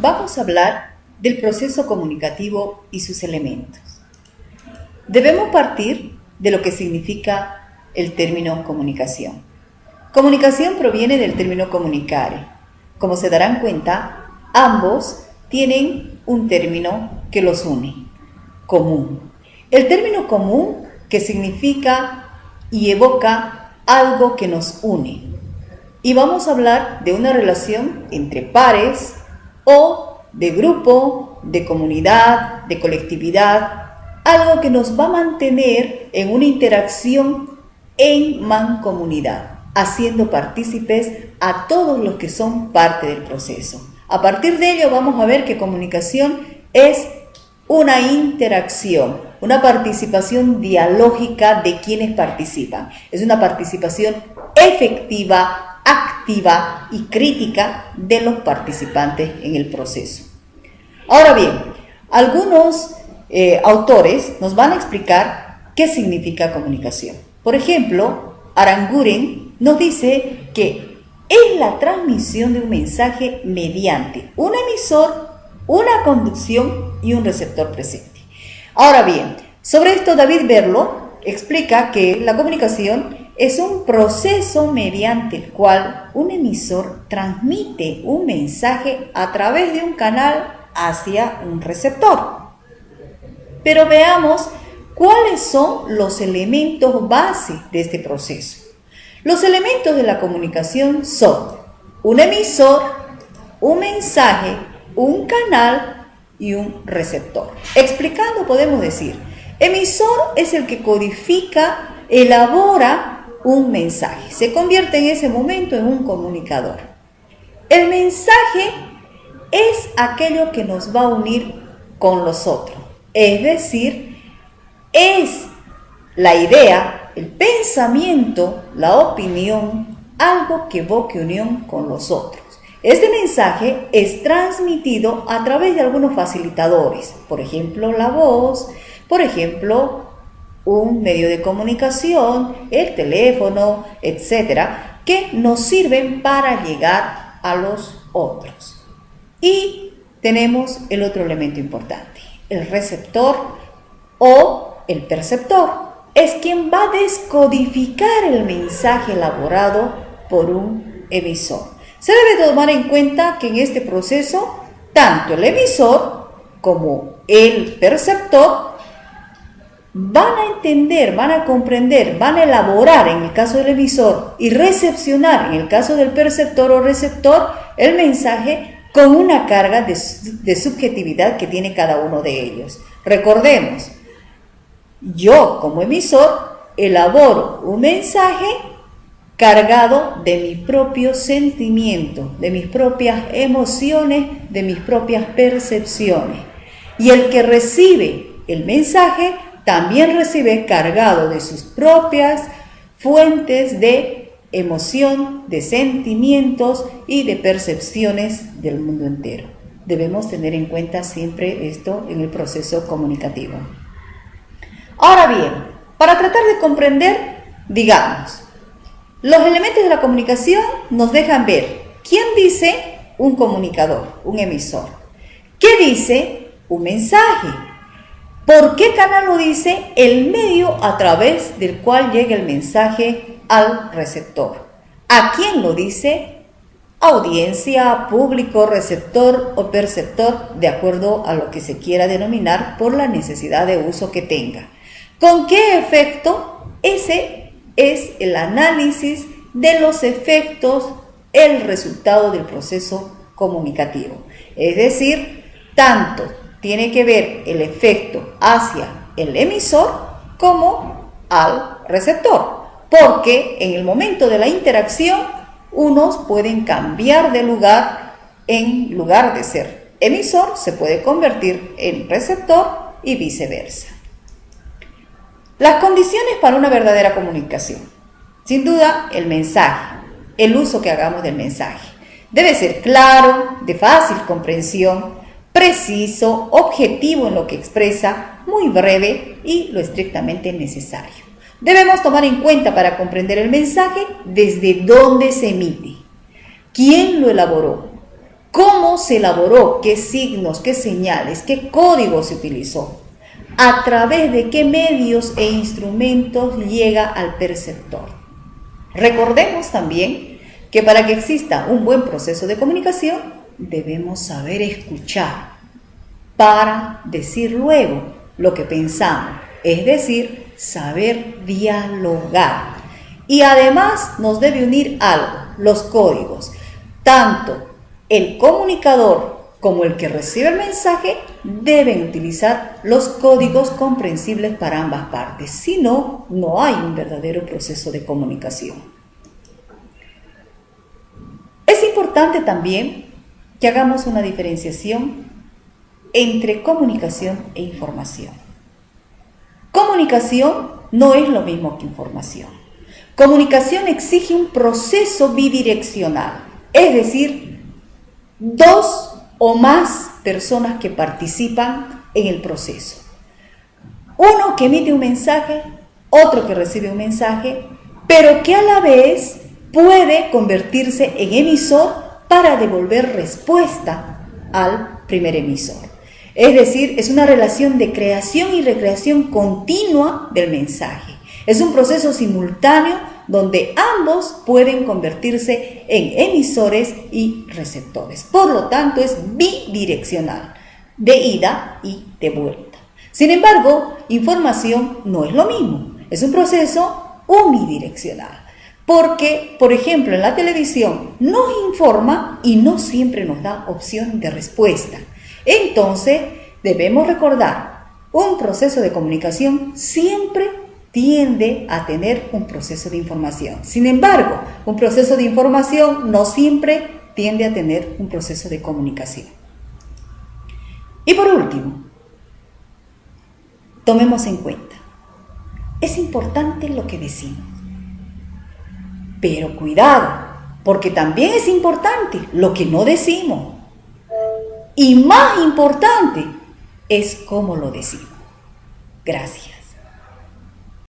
vamos a hablar del proceso comunicativo y sus elementos. Debemos partir de lo que significa el término comunicación. Comunicación proviene del término comunicare. Como se darán cuenta, ambos tienen un término que los une, común. El término común que significa y evoca algo que nos une. Y vamos a hablar de una relación entre pares o de grupo, de comunidad, de colectividad, algo que nos va a mantener en una interacción en mancomunidad, haciendo partícipes a todos los que son parte del proceso. A partir de ello vamos a ver que comunicación es una interacción, una participación dialógica de quienes participan. Es una participación efectiva, activa y crítica de los participantes en el proceso. Ahora bien, algunos autores nos van a explicar qué significa comunicación. Por ejemplo, Aranguren nos dice que es la transmisión de un mensaje mediante un emisor, una conducción y un receptor presente. Ahora bien, sobre esto David Berlo explica que la comunicación es un proceso mediante el cual un emisor transmite un mensaje a través de un canal hacia un receptor. Pero veamos cuáles son los elementos base de este proceso. Los elementos de la comunicación son un emisor, un mensaje, un canal y un receptor. Explicando podemos decir, emisor es el que codifica, elabora un mensaje, se convierte en ese momento en un comunicador. El mensaje es aquello que nos va a unir con los otros, es decir, es la idea, el pensamiento, la opinión, algo que evoque unión con los otros. Este mensaje es transmitido a través de algunos facilitadores, por ejemplo, la voz, por ejemplo, un medio de comunicación, el teléfono, etcétera, que nos sirven para llegar a los otros. Y tenemos el otro elemento importante, el receptor o el perceptor. Es quien va a descodificar el mensaje elaborado por un emisor. Se debe tomar en cuenta que en este proceso, tanto el emisor como el perceptor van a entender, van a comprender, van a elaborar en el caso del emisor y recepcionar en el caso del perceptor o receptor el mensaje con una carga de subjetividad que tiene cada uno de ellos. Recordemos, yo como emisor elaboro un mensaje cargado de mi propio sentimiento, de mis propias emociones, de mis propias percepciones. Y el que recibe el mensaje también recibe cargado de sus propias fuentes de emoción, de sentimientos y de percepciones del mundo entero. Debemos tener en cuenta siempre esto en el proceso comunicativo. Ahora bien, para tratar de comprender, digamos, los elementos de la comunicación nos dejan ver quién dice un comunicador, un emisor, qué dice un mensaje, por qué canal lo dice, el medio a través del cual llega el mensaje al receptor, a quién lo dice, audiencia, público, receptor o perceptor, de acuerdo a lo que se quiera denominar por la necesidad de uso que tenga. ¿Con qué efecto? Ese es el análisis de los efectos, el resultado del proceso comunicativo. Es decir, tanto tiene que ver el efecto hacia el emisor como al receptor, porque en el momento de la interacción unos pueden cambiar de lugar, en lugar de ser emisor se puede convertir en receptor y viceversa. Las condiciones para una verdadera comunicación. Sin duda, el mensaje, el uso que hagamos del mensaje. Debe ser claro, de fácil comprensión, preciso, objetivo en lo que expresa, muy breve y lo estrictamente necesario. Debemos tomar en cuenta para comprender el mensaje desde dónde se emite, quién lo elaboró, cómo se elaboró, qué signos, qué señales, qué código se utilizó, a través de qué medios e instrumentos llega al perceptor. Recordemos también que para que exista un buen proceso de comunicación, debemos saber escuchar para decir luego lo que pensamos, es decir, saber dialogar. Y además nos debe unir algo, los códigos. Tanto el comunicador como el que recibe el mensaje deben utilizar los códigos comprensibles para ambas partes. Si no, no hay un verdadero proceso de comunicación. Es importante también que hagamos una diferenciación entre comunicación e información. Comunicación no es lo mismo que información. Comunicación exige un proceso bidireccional, es decir, dos o más personas que participan en el proceso. Uno que emite un mensaje, otro que recibe un mensaje, pero que a la vez puede convertirse en emisor para devolver respuesta al primer emisor. Es decir, es una relación de creación y recreación continua del mensaje. Es un proceso simultáneo donde ambos pueden convertirse en emisores y receptores. Por lo tanto, es bidireccional, de ida y de vuelta. Sin embargo, información no es lo mismo. Es un proceso unidireccional. Porque, por ejemplo, en la televisión nos informa y no siempre nos da opción de respuesta. Entonces, debemos recordar, un proceso de comunicación siempre tiende a tener un proceso de información. Sin embargo, un proceso de información no siempre tiende a tener un proceso de comunicación. Y por último, tomemos en cuenta, es importante lo que decimos, pero cuidado, porque también es importante lo que no decimos. Y más importante es cómo lo decimos. Gracias.